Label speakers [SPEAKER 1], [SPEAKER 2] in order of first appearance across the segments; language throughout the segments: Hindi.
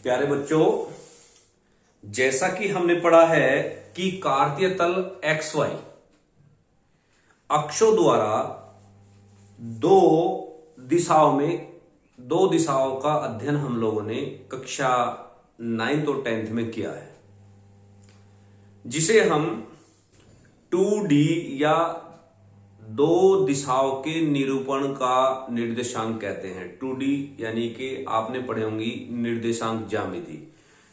[SPEAKER 1] प्यारे बच्चों, जैसा कि हमने पढ़ा है कि कार्तीय तल एक्स वाई अक्षों द्वारा दो दिशाओं का अध्ययन हम लोगों ने कक्षा 9th और 10th में किया है, जिसे हम 2D या दो दिशाओं के निरूपण का निर्देशांक कहते हैं। 2D यानी कि आपने पढ़े होंगी निर्देशांक ज्यामिति।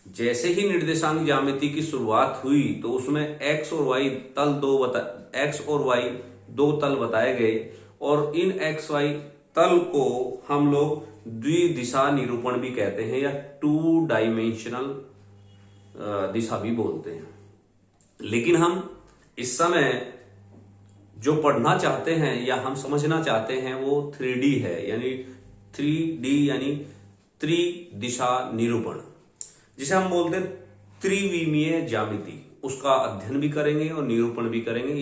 [SPEAKER 1] जैसे ही निर्देशांक ज्यामिति की शुरुआत हुई तो उसमें एक्स और वाई दो तल बताए गए और इन एक्स वाई तल को हम लोग द्विदिशा निरूपण भी कहते हैं या 2 डायमेंशनल दिशा भी बोलते हैं। लेकिन हम इस समय जो पढ़ना चाहते हैं या हम समझना चाहते हैं वो 3D है, यानी 3D यानी त्रिदिशा निरूपण, जिसे हम बोलते हैं त्रिविमीय ज्यामिति। उसका अध्ययन भी करेंगे और निरूपण भी करेंगे।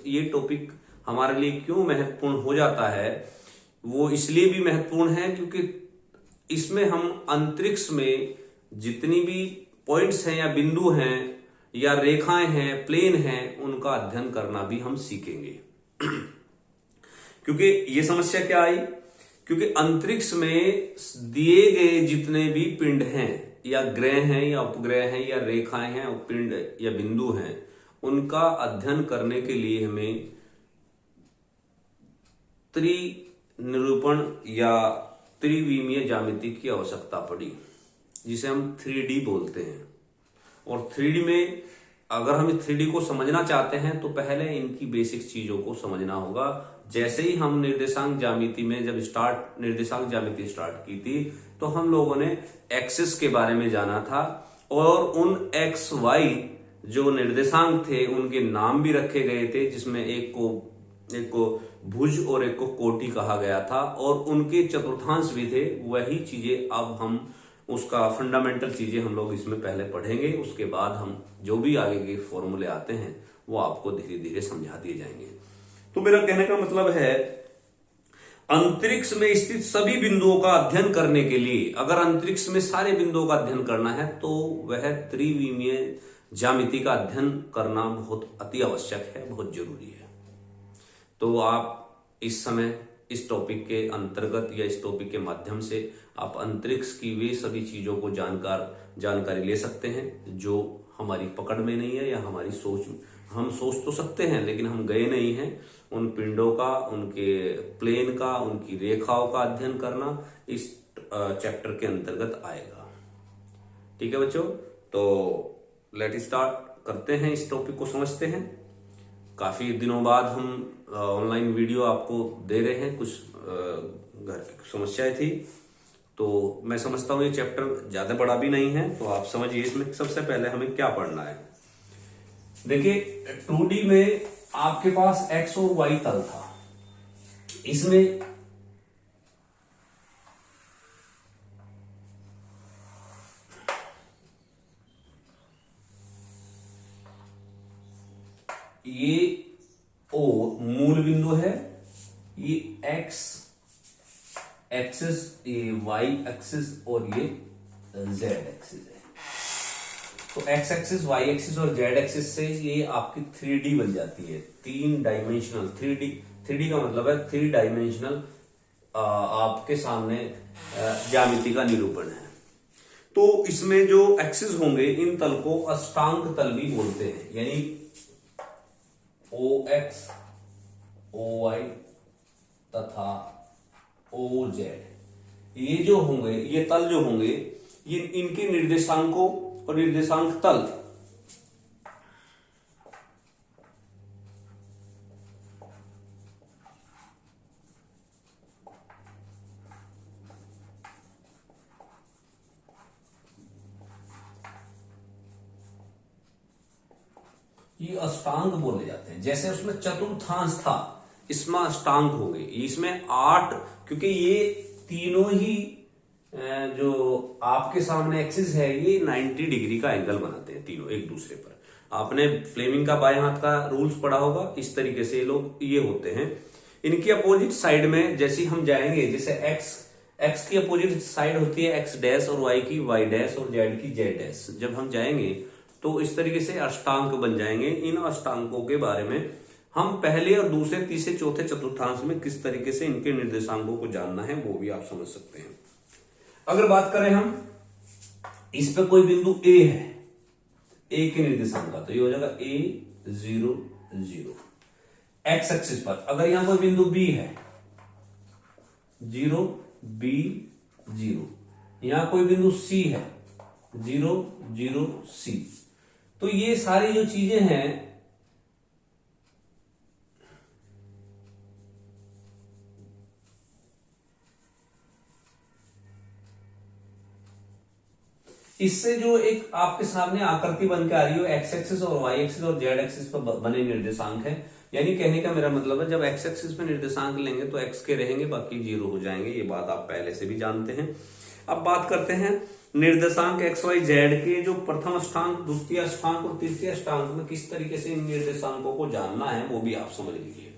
[SPEAKER 1] ये टॉपिक हमारे लिए क्यों महत्वपूर्ण हो जाता है, वो इसलिए भी महत्वपूर्ण है क्योंकि इसमें हम अंतरिक्ष में जितनी भी पॉइंट्स हैं या बिंदु हैं या रेखाएं हैं, प्लेन हैं, उनका अध्ययन करना भी हम सीखेंगे। क्योंकि ये समस्या क्या आई, क्योंकि अंतरिक्ष में दिए गए जितने भी पिंड हैं या ग्रह हैं या उपग्रह हैं या रेखाएं हैं, पिंड या बिंदु हैं, उनका अध्ययन करने के लिए हमें त्रिनिरूपण या त्रिविमीय ज्यामिति की आवश्यकता पड़ी, जिसे हम 3D बोलते हैं। और 3D में अगर हम 3D को समझना चाहते हैं तो पहले इनकी बेसिक चीजों को समझना होगा। जैसे ही हम निर्देशांक ज्यामिति में निर्देशांक ज्यामिति स्टार्ट की थी तो हम लोगों ने एक्सिस के बारे में जाना था और उन एक्स वाई जो निर्देशांक थे उनके नाम भी रखे गए थे, जिसमें एक को भुज और एक को कोटि कहा गया था और उनके चतुर्थांश भी थे। वही चीजें अब हम उसका फंडामेंटल चीजें हम लोग इसमें पहले पढ़ेंगे, उसके बाद हम जो भी आगे के फॉर्मूले आते हैं वो आपको धीरे धीरे समझा दिए जाएंगे। तो मेरा कहने का मतलब है, अंतरिक्ष में स्थित सभी बिंदुओं का अध्ययन करने के लिए, अगर अंतरिक्ष में सारे बिंदुओं का अध्ययन करना है तो वह त्रिविमीय ज्यामिति का अध्ययन करना बहुत अति आवश्यक है, बहुत जरूरी है। तो आप इस समय इस टॉपिक के अंतर्गत या इस टॉपिक के माध्यम से आप अंतरिक्ष की वे सभी चीजों को जानकारी ले सकते हैं जो हमारी पकड़ में नहीं है या हमारी सोच, हम सोच तो सकते हैं लेकिन हम गए नहीं हैं। उन पिंडों का, उनके प्लेन का, उनकी रेखाओं का अध्ययन करना इस चैप्टर के अंतर्गत आएगा। ठीक है बच्चों, तो लेट स्टार्ट करते हैं, इस टॉपिक को समझते हैं। काफी दिनों बाद हम ऑनलाइन वीडियो आपको दे रहे हैं, कुछ घर की समस्याएं थी, तो मैं समझता हूं ये चैप्टर ज्यादा बड़ा भी नहीं है, तो आप समझिए इसमें सबसे पहले हमें क्या पढ़ना है। देखिए 2D में आपके पास एक्स और वाई तल था, इसमें ये O मूल बिंदु है, ये एक्स एक्सिस, ये वाई एक्सिस और ये जेड एक्सिस है। तो एक्स एक्सिस, वाई एक्सिस और जेड एक्सिस से ये आपकी 3D बन जाती है, 3 डायमेंशनल 3D का मतलब है 3 डायमेंशनल आपके सामने ज्यामिति का निरूपण है। तो इसमें जो एक्सिस होंगे इन तल को अष्टांग तल भी बोलते हैं, यानी OX, OY तथा OZ, ये जो होंगे, ये तल जो होंगे, ये इनके निर्देशांकों और निर्देशांक तल ये अष्टांग बोले जाते हैं। जैसे उसमें चतुर्थांश था, इसमें अष्टांग हो गए। इसमें 8, क्योंकि ये तीनों ही जो आपके सामने एक्सिस है ये 90 डिग्री का एंगल बनाते हैं तीनों एक दूसरे पर। आपने फ्लेमिंग का बाएं हाथ का रूल्स पढ़ा होगा, इस तरीके से ये लोग ये होते हैं। इनकी अपोजिट साइड में जैसे हम जाएंगे, जैसे एक्स की अपोजिट साइड होती है एक्स डैश और वाई की वाई डैश और जेड की जेड डैश। जब हम जाएंगे तो इस तरीके से अष्टांक बन जाएंगे। इन अष्टांकों के बारे में हम पहले और दूसरे तीसरे चौथे चतुर्थांश में किस तरीके से इनके निर्देशांकों को जानना है वो भी आप समझ सकते हैं। अगर बात करें हम इस पे कोई बिंदु ए है, ए के निर्देशांक का, तो ये हो जाएगा a 0 0 एक्स एक्सिस पर। अगर यहां कोई बिंदु बी है 0 b 0, यहां कोई बिंदु सी है 0 0 c, तो ये सारी जो चीजें हैं इससे जो एक आपके सामने आकृति बन के आ रही हो एक्स एक्सिस और वाई एक्सिस और जेड एक्सिस पर बने निर्देशांक है। यानी कहने का मेरा मतलब है जब एक्स एक्सिस पे निर्देशांक लेंगे तो एक्स के रहेंगे, बाकी 0 हो जाएंगे। ये बात आप पहले से भी जानते हैं। अब बात करते हैं निर्देशांक एक्स वाई जेड के जो प्रथम अष्टांक, द्वितीय अष्टांक और तृतीय अष्टांक में किस तरीके से इन निर्देशांकों को जानना है वो भी आप समझ लीजिए।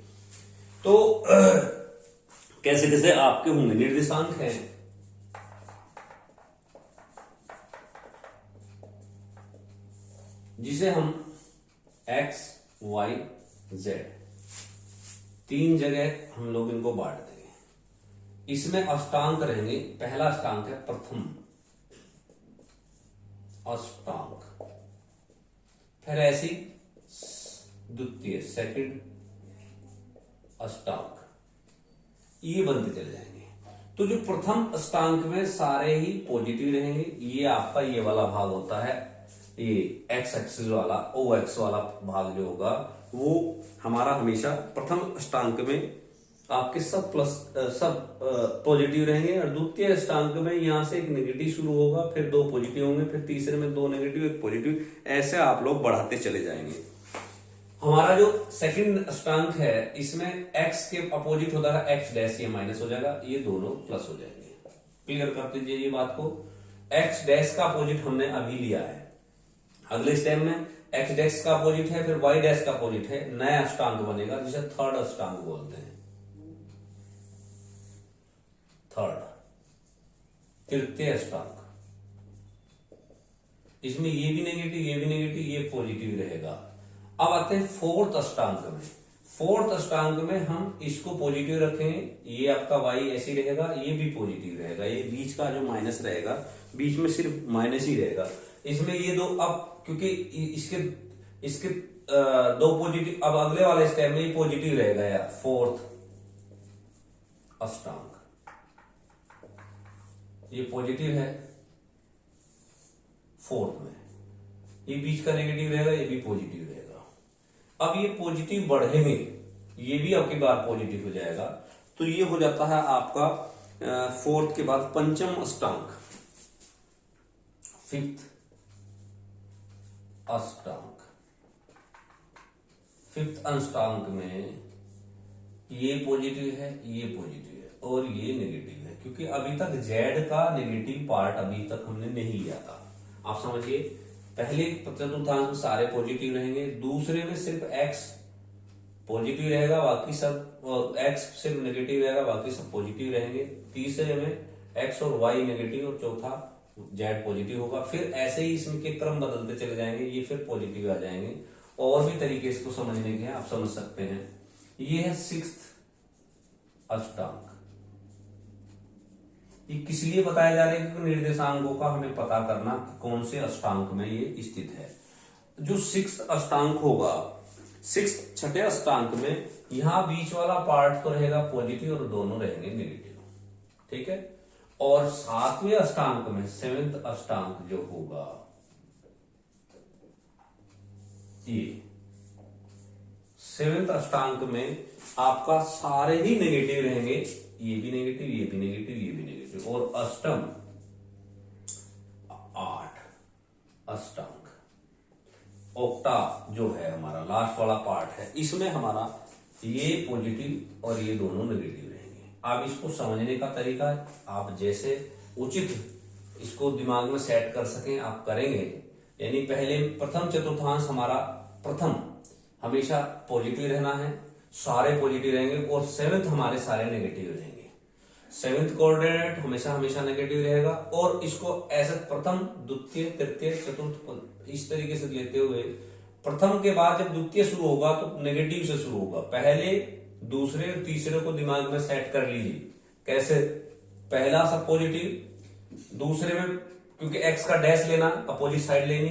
[SPEAKER 1] तो कैसे कैसे आपके होंगे निर्देशांक है जिसे हम x, y, z 3 जगह हम लोग इनको बांट देंगे। इसमें अष्टांक रहेंगे। पहला अष्टांक है प्रथम अष्टांक, फिर ऐसी द्वितीय सेकंड अष्टांक, ये बनते चले जाएंगे। तो जो प्रथम अष्टांक में सारे ही पॉजिटिव रहेंगे। ये आपका ये वाला भाग होता है, ये एक्स एक्सिस वाला ओ एक्स वाला भाग जो होगा वो हमारा हमेशा प्रथम अष्टांक में आपके सब पॉजिटिव रहेंगे। और द्वितीय अष्टांक में यहां से एक नेगेटिव शुरू होगा, फिर 2 पॉजिटिव होंगे, फिर तीसरे में 2 नेगेटिव 1 पॉजिटिव, ऐसे आप लोग बढ़ाते चले जाएंगे। हमारा जो सेकंड अष्टांक है इसमें एक्स के अपोजिट होता है एक्स डैश, ये माइनस हो जाएगा, ये दोनों प्लस हो जाएंगे। क्लियर कर दीजिए ये बात को। एक्स डैश का अपोजिट हमने अभी लिया है, अगले स्टेप में एक्स डैश का अपोजिट है, फिर वाई डैश का अपोजिट है, नया अष्टांक बनेगा जिसे थर्ड अष्टांक बोलते हैं। थर्ड तृतीय अष्टांक, इसमें ये भी नेगेटिव ये भी नेगेटिव, ये पॉजिटिव रहेगा। अब आते हैं फोर्थ अष्टांक में। फोर्थ अष्टांक में हम इसको पॉजिटिव रखेंगे, ये आपका वाई ऐसे ही रहेगा, ये भी पॉजिटिव रहेगा, ये बीच का जो माइनस रहेगा, बीच में सिर्फ माइनस ही रहेगा। इसमें ये दो, अब क्योंकि इसके 2 पॉजिटिव, अब अगले वाले स्टेप में ये पॉजिटिव रहेगा यार। फोर्थ अष्टांक ये पॉजिटिव है फोर्थ में, ये बीच का नेगेटिव रहेगा, ये भी पॉजिटिव रहेगा। अब ये पॉजिटिव बढ़ेंगे, ये भी आपकी बार पॉजिटिव हो जाएगा। तो ये हो जाता है आपका फोर्थ के बाद पंचम अष्टांक, फिफ्थ अष्टांक। फिफ्थ अष्टांक में ये पॉजिटिव है, ये पॉजिटिव है और ये नेगेटिव है, क्योंकि अभी तक जेड का नेगेटिव पार्ट अभी तक हमने नहीं लिया था। आप समझिए, पहले चतुर्थांश में सारे पॉजिटिव रहेंगे, दूसरे में सिर्फ एक्स पॉजिटिव रहेगा, बाकी सब एक्स सिर्फ नेगेटिव रहेगा, बाकी सब पॉजिटिव रहेंगे। तीसरे में एक्स और वाई नेगेटिव और चौथा जेड पॉजिटिव होगा। फिर ऐसे ही इसके क्रम बदलते चले जाएंगे, ये फिर पॉजिटिव आ जाएंगे। और भी तरीके इसको समझने के आप समझ सकते हैं। ये है सिक्स्थ अष्टांक। ये किस लिए बताया जा रहा है? क्योंकि निर्देशांकों का हमें पता करना कि कौन से अष्टांक में ये स्थित है। जो सिक्स्थ अष्टांक होगा, सिक्स्थ छठे अष्टांक में यहां बीच वाला पार्ट तो रहेगा पॉजिटिव और दोनों रहेंगे नेगेटिव, ठीक है। और सातवें अष्टांक में सेवेंथ अष्टांक जो होगा, ये सेवेंथ अष्टांक में आपका सारे ही नेगेटिव रहेंगे, ये भी नेगेटिव ये भी नेगेटिव ये भी नेगेटिव। और अष्टम 8 अष्टांक, ओक्टा जो है हमारा लास्ट वाला पार्ट है, इसमें हमारा ये पॉजिटिव और ये दोनों नेगेटिव रहेंगे। आप इसको समझने का तरीका आप जैसे उचित इसको दिमाग में सेट कर सकें आप करेंगे। यानी पहले प्रथम चतुर्थांश हमारा प्रथम हमेशा पॉजिटिव रहना है, सारे पॉजिटिव रहेंगे, और सेवेंथ हमारे सारे नेगेटिव रहेंगे। सेवेंथ कोऑर्डिनेट हमेशा हमेशा नेगेटिव रहेगा। और इसको ऐसे प्रथम, द्वितीय, तृतीय, चतुर्थ इस तरीके से लेते हुए प्रथम के बाद जब द्वितीय शुरू होगा तो नेगेटिव से शुरू होगा। पहले, दूसरे और तीसरे को दिमाग में सेट कर लीजिए। कैसे? पहला सब पॉजिटिव, दूसरे में क्योंकि एक्स का डैश लेना, अपोजिट साइड लेनी,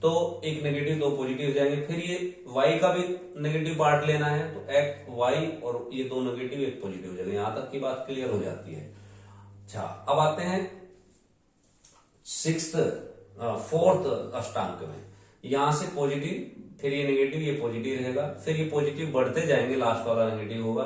[SPEAKER 1] तो एक नेगेटिव दो पॉजिटिव हो जाएंगे। फिर ये वाई का भी नेगेटिव पार्ट लेना है तो एक्स वाई और ये दो नेगेटिव एक पॉजिटिव हो जाएगा। यहां तक की बात क्लियर हो जाती है। अच्छा, अब आते हैं फोर्थ अष्टांक में। यहां से पॉजिटिव, फिर ये नेगेटिव, ये पॉजिटिव रहेगा, फिर ये पॉजिटिव बढ़ते जाएंगे, लास्ट वाला नेगेटिव होगा,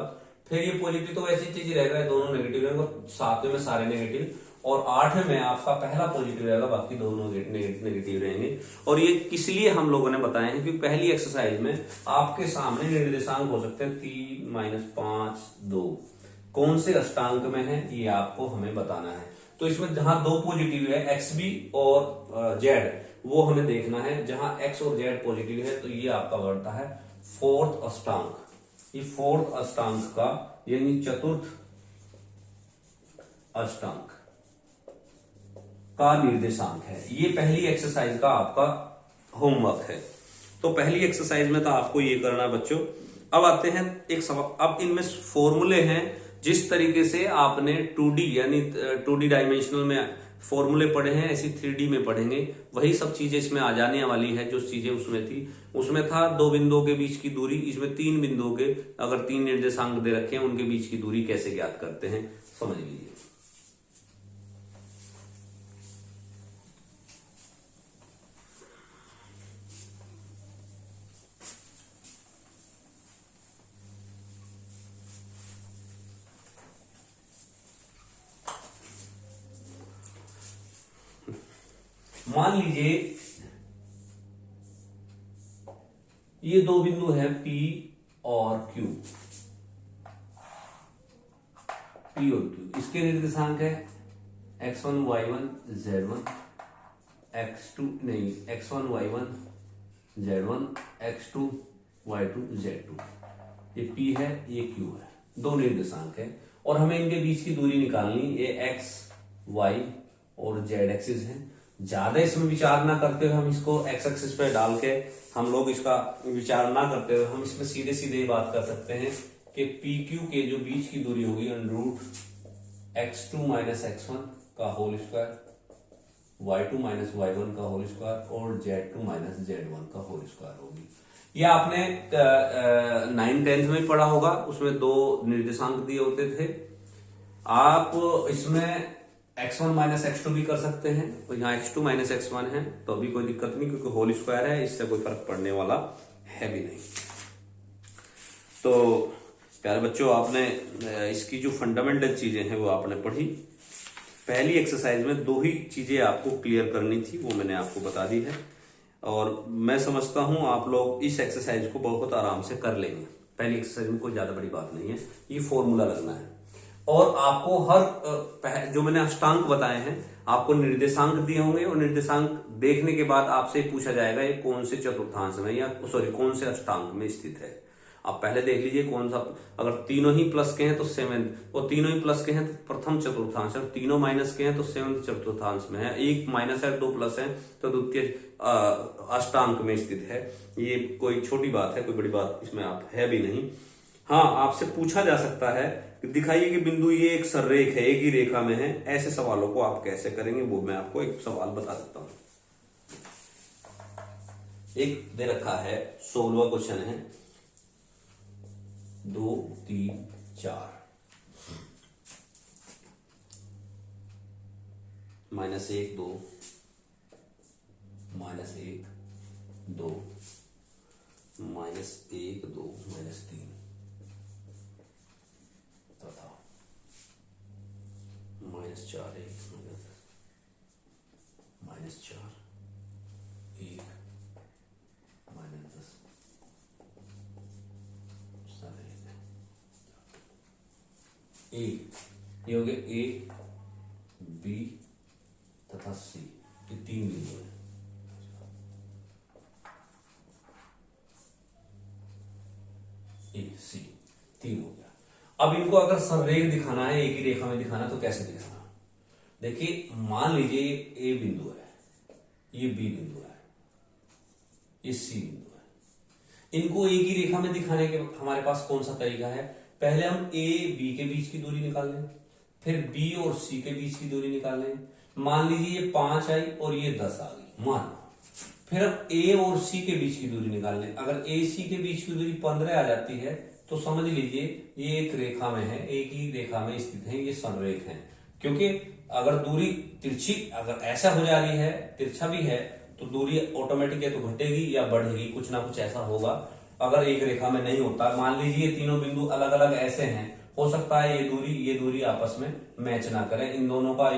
[SPEAKER 1] फिर ये पॉजिटिव तो ऐसी चीज रहेगा, दोनों नेगेटिव रहेंगे, सातवें में सारे नेगेटिव, और आठवें में आपका पहला पॉजिटिव रहेगा, बाकी दोनों नेगेटिव रहेंगे। और ये किस लिए हम लोगों ने बताए हैं, क्योंकि पहली एक्सरसाइज में आपके सामने निर्देशांक हो सकते हैं 3 - 5 2, कौन से अष्टांक में है ये आपको हमें बताना है। तो इसमें जहां दो पॉजिटिव है एक्स बी और जेड, वो हमें देखना है। जहां एक्स और जेड पॉजिटिव है तो ये आपका बढ़ता है फोर्थ अष्टांक। ये फोर्थ अष्टांक का यानी चतुर्थ अष्टांक का निर्देशांक है। ये पहली एक्सरसाइज का आपका होमवर्क है। तो पहली एक्सरसाइज में तो आपको ये करना है बच्चों। अब आते हैं एक सवाल। अब इनमें फॉर्मूले हैं, जिस तरीके से आपने 2D यानी 2D डायमेंशनल में फॉर्मूले पढ़े हैं, ऐसी 3D में पढ़ेंगे। वही सब चीजें इसमें आ जाने वाली है जो चीजें उसमें थी। उसमें था दो बिंदुओं के बीच की दूरी, इसमें तीन बिंदुओं के अगर तीन निर्देशांक दे रखे हैं उनके बीच की दूरी कैसे ज्ञात करते हैं, समझ लीजिए। मान लीजिए ये दो बिंदु हैं P और Q, P और Q। इसके निर्देशांक है x1 y1 z1, x2 नहीं x1 y1 z1, x2 y2 z2। ये P है, ये Q है, दो निर्देशांक है और हमें इनके बीच की दूरी निकालनी। ये x y और z एक्सिस है। ज्यादा इसमें विचार ना करते हुए हम इसको एक्स एक्सिस पे डाल के हम लोग इसका विचार ना करते हुए हम इसमें सीधे सीधे ये बात कर सकते हैं कि पी क्यू के जो बीच की दूरी होगी √x2 - x1 का होल स्क्वायर, y2 - y1 का होल स्क्वायर और z2 - z1 का होल स्क्वायर होगी। ये आपने 9th-10th में पढ़ा होगा, उसमें दो निर्देशांक दिए होते थे। आप इसमें x1 - x2 भी कर सकते हैं, तो यहाँ x2 - x1 है तो अभी कोई दिक्कत नहीं, क्योंकि होल स्क्वायर है, इससे कोई फर्क पड़ने वाला है भी नहीं। तो प्यारे बच्चों, आपने इसकी जो फंडामेंटल चीजें हैं वो आपने पढ़ी। पहली एक्सरसाइज में दो ही चीजें आपको क्लियर करनी थी, वो मैंने आपको बता दी है और मैं समझता हूं आप लोग इस एक्सरसाइज को बहुत आराम से कर लेंगे। पहली एक्सरसाइज में कोई ज्यादा बड़ी बात नहीं है, ये फॉर्मूला लगना है और आपको हर जो मैंने अष्टांक बताए हैं आपको निर्देशांक दिए होंगे और निर्देशांक देखने के बाद आपसे पूछा जाएगा ये कौन से चतुर्थांश में या कौन से अष्टांक में स्थित है। आप पहले देख लीजिए कौन सा, अगर तीनों ही प्लस के हैं तो सेवेंथ, और तीनों ही प्लस के हैं तो प्रथम चतुर्थांश, और तीनों माइनस के हैं तो सेवेंथ चतुर्थांश में है। एक माइनस है, दो प्लस है तो द्वितीय अष्टांक में स्थित है। ये कोई छोटी बात है, कोई बड़ी बात इसमें आप है भी नहीं। हाँ, आपसे पूछा जा सकता है कि दिखाइए कि बिंदु ये एक सररेख है, एक ही रेखा में है। ऐसे सवालों को आप कैसे करेंगे वो मैं आपको एक सवाल बता सकता हूं। एक दे रखा है 16वां क्वेश्चन है, 2 3 4 -1 2 -1 2 -1 2 -3 तथा -4 1 -4 1 -10 ए, ये हो गया ए बी तथा सी, ये तीन बिंदु है। ए सी तीन हो गया। अब इनको अगर संरेख दिखाना है, एक ही रेखा में दिखाना है, तो कैसे दिखाना? देखिए, मान लीजिए ए बिंदु है, ये बी बिंदु है, ये सी बिंदु है। इनको एक ही रेखा में दिखाने के हमारे पास कौन सा तरीका है? पहले हम ए बी के बीच की दूरी निकाल लें, फिर बी और सी के बीच की दूरी निकाल लें। मान लीजिए ये 5 आई और ये 10 आ गई, मान। फिर अब ए और सी के बीच की दूरी निकाल लें। अगर ए सी के बीच की दूरी 15 आ जाती है तो समझ लीजिए ये एक रेखा में है, एक ही रेखा में स्थित है, ये संरेख है। क्योंकि अगर दूरी तिरछी, अगर ऐसा हो जा रही है, तिरछा भी है, तो दूरी ऑटोमेटिक या तो घटेगी या बढ़ेगी, कुछ ना कुछ ऐसा होगा। अगर एक रेखा में नहीं होता, मान लीजिए तीनों बिंदु अलग अलग ऐसे हैं, हो सकता है ये दूरी आपस में मैच ना करें। इन दोनों का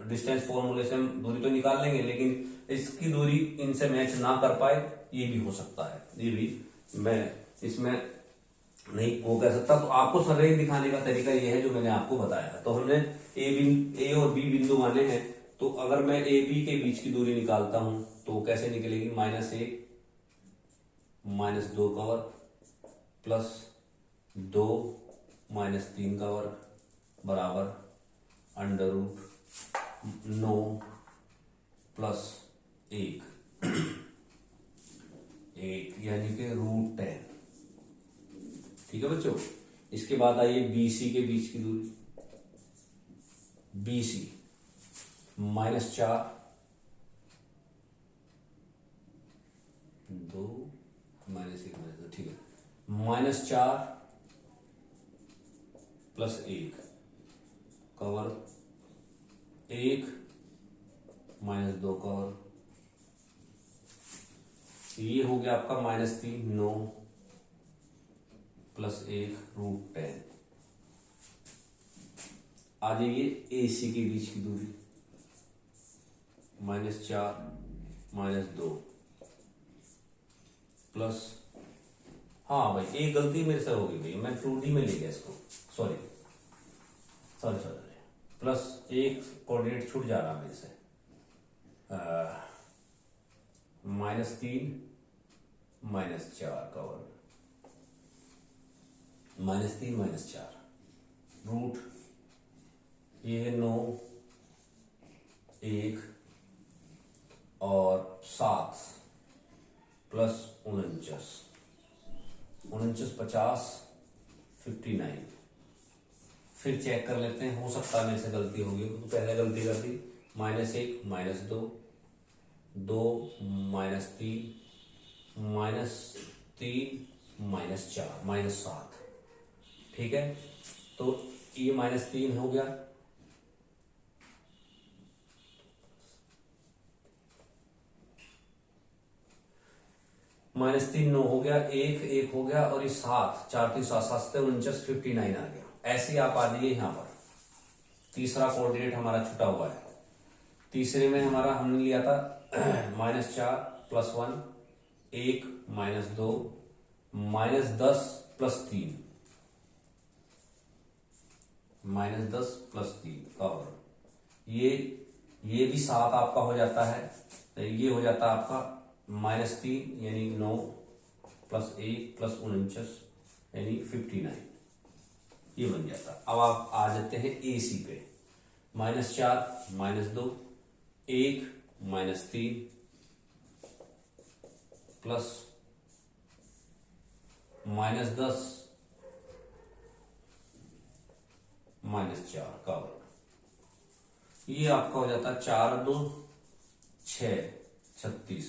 [SPEAKER 1] डिस्टेंस फॉर्मूले से हम दूरी तो निकाल लेंगे, लेकिन इसकी दूरी इनसे मैच ना कर पाए, ये भी हो सकता है। ये भी मैं इसमें नहीं वो कह सकता। तो आपको संरेख दिखाने का तरीका ये है जो मैंने आपको बताया। तो हमने ए और बी बिंदु माने हैं, तो अगर मैं ए बी के बीच की दूरी निकालता हूं तो कैसे निकलेगी? -1 -2 का वर्ग प्लस 2 -3 का वर्ग बराबर √9 प्लस 1 यानी कि √10। ठीक है बच्चों। इसके बाद आइए बीसी के बीच की दूरी, BC -4 2 -1 -2, ठीक है, -4 प्लस 1 का वर्ग 1 -2 का वर्ग, ये हो गया आपका -3 9 प्लस 1 √10। आ जाइए AC के बीच की दूरी, -4 -2 प्लस, हाँ भाई एक गलती मेरे से होगी भाई, मैं 2D में ले गया इसको, सॉरी, प्लस 1 कोऑर्डिनेट छूट जा रहा मेरे से, -3 -4 का वर्ग, -3 -4 रूट, ये है 9 1 और 7 प्लस 49 50 59। फिर चेक कर लेते हैं, हो सकता है मेरे से गलती होगी, तो पहले गलती कर दी, -1 -2 2 -3 -4 -7। ठीक है, तो ये -3 हो गया, -3 9 हो गया, 1 हो गया, और ये 7 4 3 7 7 49 59 आ गया। ऐसे ही आप आ जाइए यहाँ पर, तीसरा कोऑर्डिनेट हमारा छुटा हुआ है। तीसरे में हमारा हमने लिया था -4 प्लस 1 1 -2 -10 प्लस 3 -10 प्लस 3 का वर्ग, ये भी 7 आपका हो जाता है, ये हो जाता है आपका -3 यानी 9 प्लस 1 प्लस 49 यानी 59, ये बन जाता। अब आप आ जाते हैं AC पे, -4 -2 1 -3 प्लस -10 -4 का वर्ग, ये आपका हो जाता है 4 2 6 36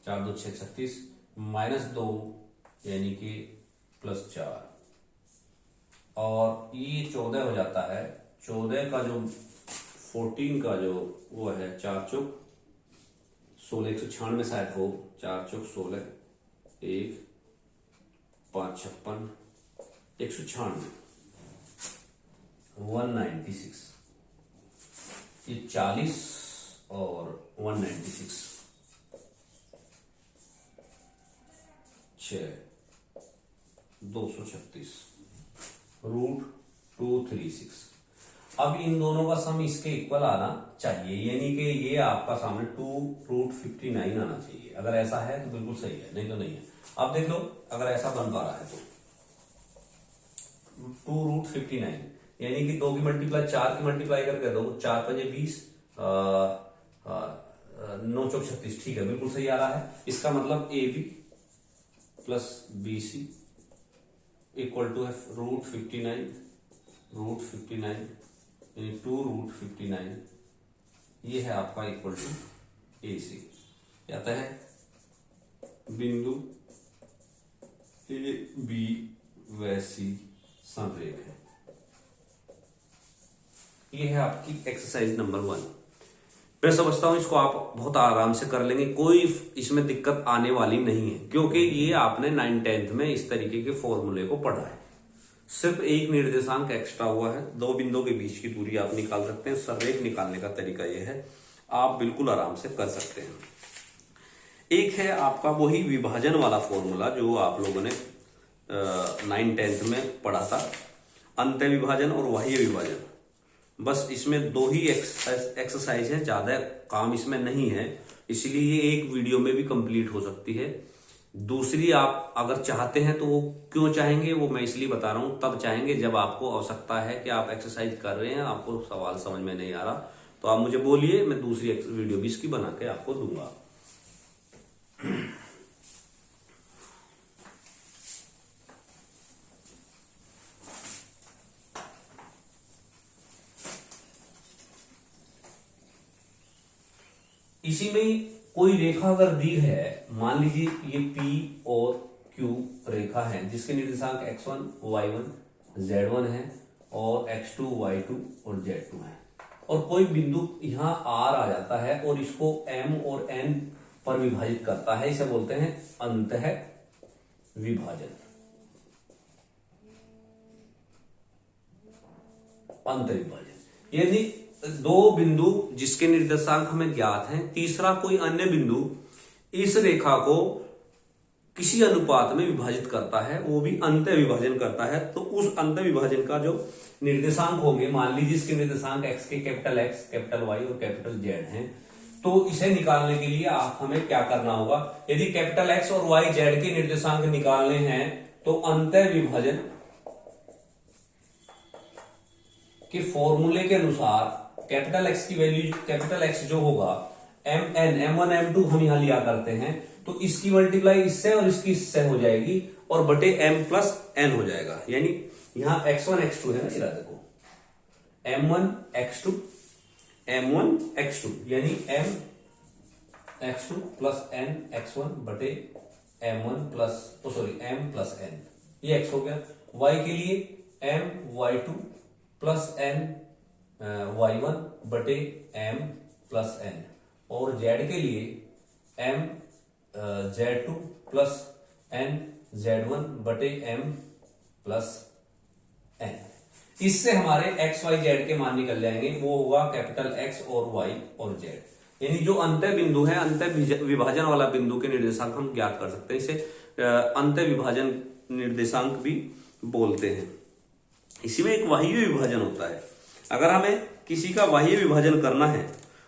[SPEAKER 1] 4 2 6 36 -2 यानी कि +4, और ये 14 हो जाता है। 14 का जो 14 का जो वो है 4 चौक 16 196 शायद हो, 4 चौक 16 1 5 56 196 196, ये 40 और 196 6 236 √236। अब इन दोनों का सम इसके इक्वल आना चाहिए, यानी कि ये आपका सामने 2√59 आना चाहिए। अगर ऐसा है तो बिल्कुल सही है, नहीं तो नहीं है। अब देख लो अगर ऐसा बन पा रहा है तो 2√59, यानी कि 2 की मल्टीप्लाई 4 की मल्टीप्लाई करके दो, 4 पंजे 20, 9 चौक 36, ठीक है, बिल्कुल सही आ रहा है। इसका मतलब AB plus BC equal to है √59 यानी 2√59, ये है आपका इक्वल टू AC। आता है बिंदु A B व C समरेख है। ये है आपकी एक्सरसाइज नंबर 1। मैं समझता हूं इसको आप बहुत आराम से कर लेंगे, कोई इसमें दिक्कत आने वाली नहीं है, क्योंकि ये आपने 9th-10th में इस तरीके के फॉर्मूले को पढ़ा है। सिर्फ एक निर्देशांक एक्स्ट्रा हुआ है, दो बिंदुओं के बीच की दूरी आप निकाल सकते हैं। संरेख निकालने का तरीका यह है, आप बिल्कुल आराम से कर सकते हैं। एक है आपका वही विभाजन वाला फॉर्मूला जो आप लोगों ने 9th-10th में पढ़ा था, अंत्य विभाजन और बाह्य विभाजन। बस इसमें 2 ही एक्सरसाइज है, ज्यादा काम इसमें नहीं है, इसलिए ये एक वीडियो में भी कंप्लीट हो सकती है। दूसरी आप अगर चाहते हैं तो वो क्यों चाहेंगे, वो मैं इसलिए बता रहा हूं, तब चाहेंगे जब आपको आवश्यकता है कि आप एक्सरसाइज कर रहे हैं, आपको सवाल समझ में नहीं आ रहा, तो आप मुझे बोलिए, मैं दूसरी वीडियो भी इसकी बना के आपको दूंगा। इसी में कोई रेखा अगर दी है, मान लीजिए ये P और Q रेखा है, जिसके निर्देशांक x1, y1, z1 है और x2, y2 और z2 है, और कोई बिंदु यहां R आ जाता है और इसको M और N पर विभाजित करता है, इसे बोलते हैं अंतः विभाजन। अंतः विभाजन यानी 2 बिंदु जिसके निर्देशांक हमें ज्ञात हैं, तीसरा कोई अन्य बिंदु इस रेखा को किसी अनुपात में विभाजित करता है, वो भी अंतः विभाजन करता है। तो उस अंतः विभाजन का जो निर्देशांक होंगे, मान लीजिए इसके निर्देशांक x के कैपिटल X, कैपिटल Y और कैपिटल Z हैं, तो इसे निकालने के लिए हमें क्या करना होगा, यदि कैपिटल X और Y Z के निर्देशांक निकालने हैं तो अंतः विभाजन के फॉर्मूले के अनुसार कैपिटल X की वैल्यू, कैपिटल X जो होगा M1 M2 हम यहां लिया करते हैं, तो इसकी मल्टीप्लाई इससे और इसकी इससे हो जाएगी और बटे M प्लस N हो जाएगा। यानी यहां x1 x2 है ना, इधर देखो M1 x2 यानी M x2 plus N x1 बटे M1 plus M plus N, ये x हो गया। y के लिए M y2 plus N y1 बटे M प्लस N, और Z के लिए M Z2 plus N Z1 बटे M प्लस N। इससे हमारे x y z के मान निकल जाएंगे, वो होगा कैपिटल X और Y और Z। यानी जो अंतः बिंदु है, अंतः विभाजन वाला बिंदु के निर्देशांक हम ज्ञात कर सकते हैं, इसे अंतः विभाजन निर्देशांक भी बोलते हैं। इसी में एक बाह्य विभाजन होता है। अगर हमें किसी का बाह्य विभाजन करना है,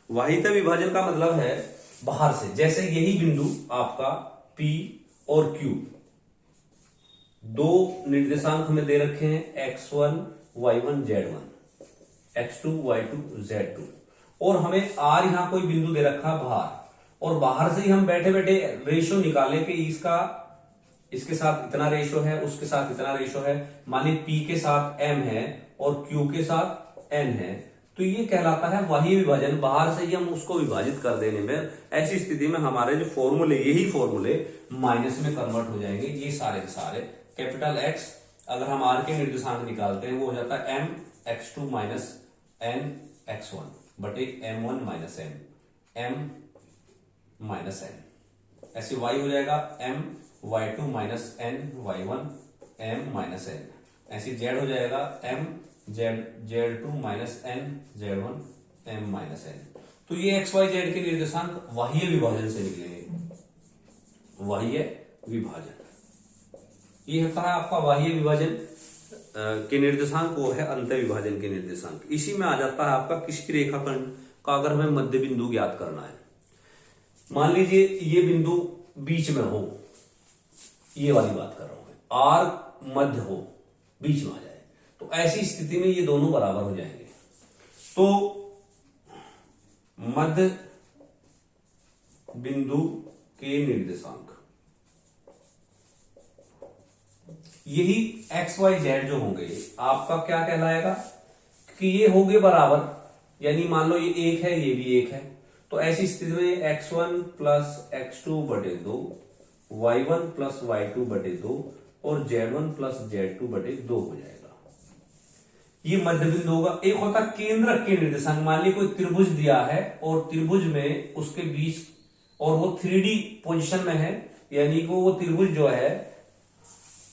[SPEAKER 1] बाह्य विभाजन का मतलब है बाहर से, जैसे यही बिंदु आपका P और Q, 2 निर्देशांक हमें दे रखे हैं x1 y1 z1, x2 y2 z2, और हमें R यहां कोई बिंदु दे रखा बाहर, और बाहर से ही हम बैठे बैठे रेशो निकालें कि इसका इसके साथ इतना रेशो है, उसके साथ इतना रेशो है। मान ली P के साथ M है और Q के साथ N है, तो ये कहलाता है बाह्य विभाजन। बाहर से ही हम उसको विभाजित कर देने में, ऐसी स्थिति में हमारे जो फॉर्मूले, यही फॉर्मूले माइनस में कन्वर्ट हो जाएंगे। ये सारे के सारे कैपिटल X, अगर हम R के निर्देशांक निकालते हैं, वो हो जाता है M x2 minus N x1 बटे M1 minus M minus N। ऐसे Y हो जाएगा M y2 minus N y1 M minus N। ऐसे Z हो जाएगा M Z2 minus N Z1 M minus N। तो ये x y z के निर्देशांक बाह्य विभाजन से निकलेंगे, बाह्य विभाजन। ये होता है आपका बाह्य विभाजन के निर्देशांक, वो है अंतः विभाजन के निर्देशांक। इसी में आ जाता है आपका किसी रेखाखंड का अगर हमें मध्य बिंदु ज्ञात करना है। मान लीजिए ये बिंदु बीच में हो, ये वाली बात कर रहा हूं मैं, R मध्य हो, बीच में आ जाए, तो ऐसी स्थिति में ये दोनों बराबर हो जाएंगे। तो मध्य बिंदु के निर्देशांक यही एक्स वाई जेड जो होंगे आपका क्या कहलाएगा कि ये होंगे बराबर, यानी मान लो ये एक है ये भी एक है, तो ऐसी स्थिति में x1 प्लस x2 बटे 2, y1 प्लस y2 बटे 2 और z1 प्लस z2 बटे 2 हो जाएगा। ये मध्य बिंदु होगा। एक होता केंद्रक के निर्देशांक, मान ली कोई त्रिभुज दिया है और त्रिभुज में उसके बीच और वो 3D पोजीशन में है, यानी कि वो त्रिभुज जो है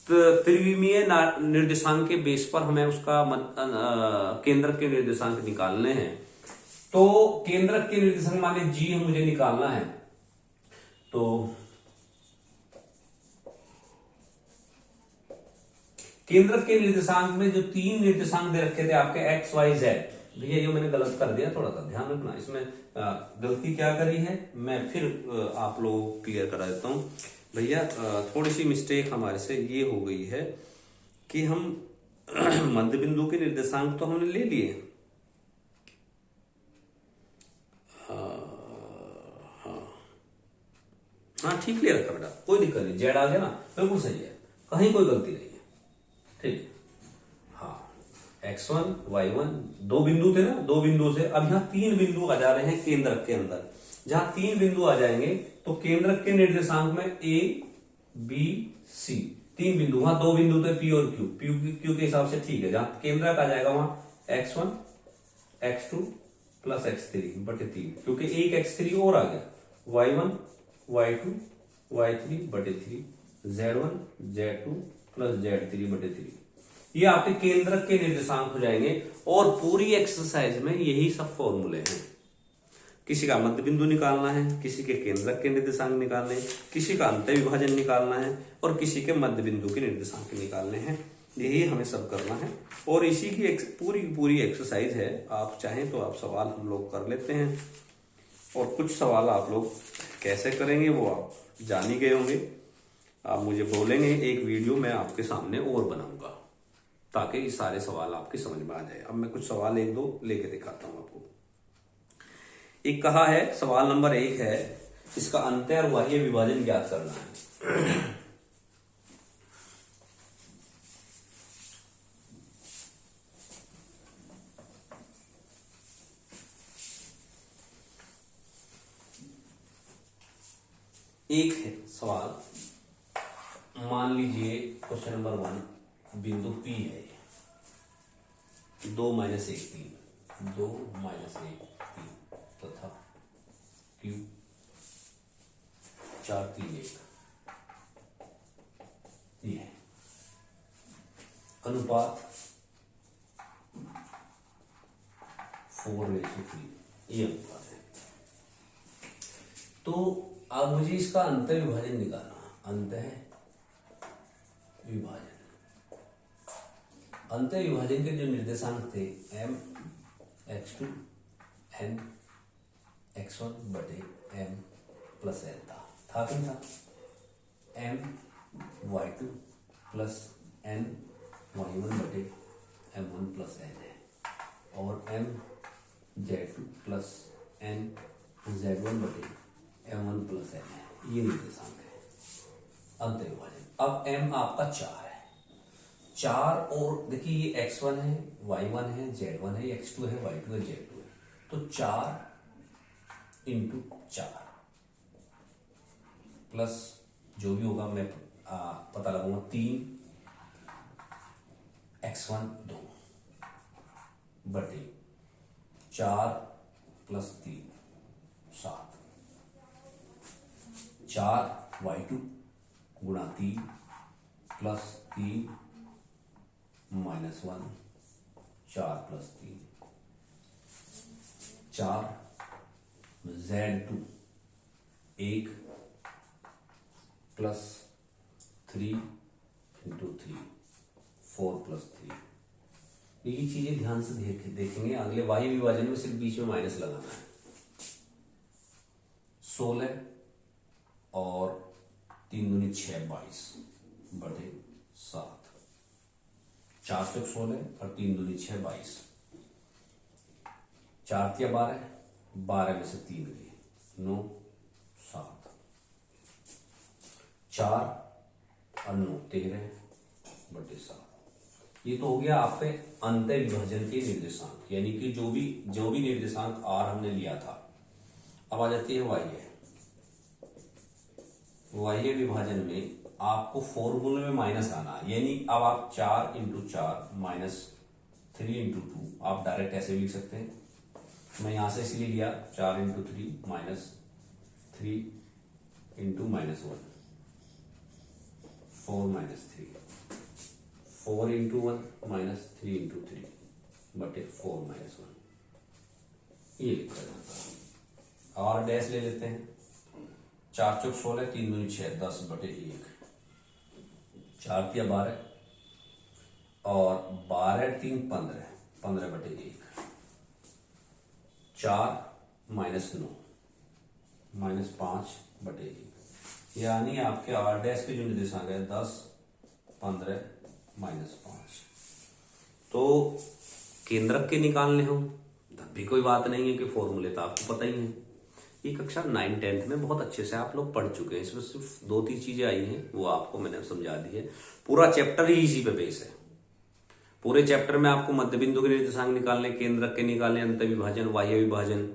[SPEAKER 1] त्रिविमीय निर्देशांक के बेस पर हमें उसका केंद्रक के निर्देशांक निकालने हैं। तो केंद्रक के निर्देशांक माने जी मुझे निकालना है, तो केंद्रक के निर्देशांक में जो 3 निर्देशांक दे रखे थे आपके एक्स वाई जेड, भैया ये मैंने गलत कर दिया, थोड़ा सा ध्यान रखना। इसमें गलती क्या करी है मैं फिर आप लोगों को क्लियर करा देता हूं। भैया थोड़ी सी मिस्टेक हमारे से ये हो गई है कि हम मध्य बिंदु के निर्देशांक तो हमने ले लिए, हाँ ठीक ले रखा बेटा, कोई दिक्कत नहीं, जेड आ गया ना, बिल्कुल सही है, कहीं कोई गलती नहीं है, ठीक। हाँ x1 y1 दो बिंदु थे ना, दो बिंदु से अब यहाँ 3 बिंदु आ जा रहे हैं केंद्रक के अंदर। जहां 3 बिंदु आ जाएंगे तो केंद्रक के निर्देशांक में a b c 3 बिंदु, वहां 2 बिंदु थे p और q के हिसाब से ठीक है। जहां केंद्रक आ जाएगा वहां x1 x2 प्लस x3 बटे 3, क्योंकि एक x3 और आ गया, y1 y2 y3 बटे 3, z1 z2 प्लस z3 बटे 3, ये आपके केंद्रक के निर्देशांक हो जाएंगे। और पूरी एक्सरसाइज में यही सब फॉर्मूले हैं। किसी का मध्य बिंदु निकालना है, किसी के केंद्रक के निर्देशांक निकालने, किसी का अंत विभाजन निकालना है और किसी के मध्य बिंदु के निर्देशांक निकालने हैं। यही हमें सब करना है और इसी की पूरी एक्सरसाइज है। आप चाहें तो आप सवाल हम लोग कर लेते हैं और कुछ सवाल आप लोग कैसे करेंगे वो आप जान ही गए होंगे। आप मुझे बोलेंगे, एक वीडियो मैं आपके सामने और बनाऊंगा ताकि ये सारे सवाल आपके समझ में आ जाए। अब मैं कुछ सवाल 1-2 लेके दिखाता हूं आपको। एक कहा है, सवाल नंबर 1 है, इसका अंत्य और बाह्य विभाजन ज्ञात करना है। एक है सवाल, मान लीजिए क्वेश्चन नंबर 1 बिंदु P है, 2 - 1 3, 2 - 1 3 तथा Q 4 3 1, ये है अनुपात 4:3, ये अनुपात है। तो अब मुझे इसका अंत विभाजन निकालना, अंत विभाजन के जो निर्देशांक थे m x2 n x1 बटे m प्लस n था कि था m y2 plus n y1 बटे m1 प्लस n है और m z2 plus n z1 बटे m1 प्लस n है, ये निर्देशांक है अंत विभाजन। अब m आपका 4 है, 4 और देखिए ये x1 है y1 है z1 है, x2 है y2 है z2 है, तो 4 × 4 प्लस जो भी होगा मैं पता लगाऊंगा 3 x1 2 बटे 4 प्लस 3 7, 4 y2 गुणा 3 plus 3 -1 4 plus 3 4 z2 1 plus 3 × 3 4 plus 3। ये चीजें ध्यान से देखेंगे, अगले बाह्य विभाजन में सिर्फ बीच में माइनस लगाना है। 16 और 3 दूनी 6 22 बटे 7, 4 चौक 16 और 3 दूनी 6 22, 4 तिया 12, 12 में से 3 गए 9 7, 4 और 9 13 बटे 7। ये तो हो गया आपके अंतः विभाजन के निर्देशांक, यानी कि जो भी निर्देशांक आर हमने लिया था। अब आ जाती है वाह्य विभाजन में आपको फॉर्मूले में माइनस आना है, यानी अब आप 4 इंटू 4 माइनस 3 इंटू 2 आप डायरेक्ट ऐसे भी लिख सकते हैं। मैं यहां से इसलिए लिया 4 into 3 minus 3 into minus 1 4 minus 3, 4 into 1 minus 3 into 3 बटे 4 माइनस 1, ये लिखा जाता है। और डैश ले लेते हैं, 4 चौक 16 3 दूनी 6 10 बटे 1, 4 तिया 12 और 12 3 15 15 बटे 1, 4 माइनस 9 माइनस 5 बटे 1, यानी आपके आर डैश के जो निर्देशांक है 10 15 माइनस 5। तो केंद्रक के निकालने हो तब भी कोई बात नहीं है कि फॉर्मूले तो आपको पता ही है। ये कक्षा 9 10th में बहुत अच्छे से आप लोग पढ़ चुके हैं, इसमें सिर्फ 2-3 चीजें आई हैं वो आपको मैंने समझा दी है। पूरा चैप्टर ही इसी पे बेस है। पूरे चैप्टर में आपको मध्य बिंदु के निर्देशांक निकालने, केंद्रक के निकालने, अंत विभाजन, बाह्य विभाजन,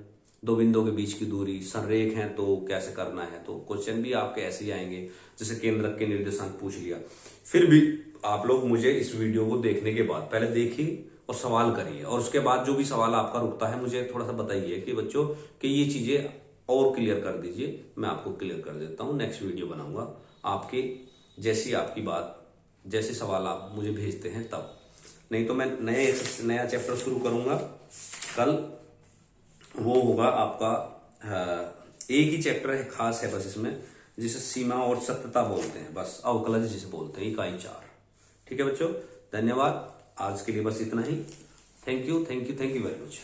[SPEAKER 1] दो बिंदुओं के बीच की दूरी, संरेख है तो कैसे करना है। तो क्वेश्चन भी आपके ऐसे ही आएंगे, जैसे केंद्रक के निर्देशांक पूछ लिया। फिर भी आप लोग मुझे इस वीडियो को देखने के बाद पहले देखिए और सवाल करिए, और उसके बाद जो भी सवाल आपका रुकता है मुझे थोड़ा सा बताइए कि बच्चों कि ये चीजें और क्लियर कर दीजिए, मैं आपको क्लियर कर देता हूँ। नेक्स्ट वीडियो बनाऊंगा आपके जैसी आपकी बात, जैसे सवाल आप मुझे भेजते हैं तब, नहीं तो मैं नया चैप्टर शुरू करूंगा कल। वो होगा आपका एक ही चैप्टर है खास है बस इसमें, जिसे सीमा और सत्यता बोलते हैं, बस अवकलज जिसे बोलते हैं, इकाई 4। ठीक है बच्चों, धन्यवाद। आज के लिए बस इतना ही। Thank you very much.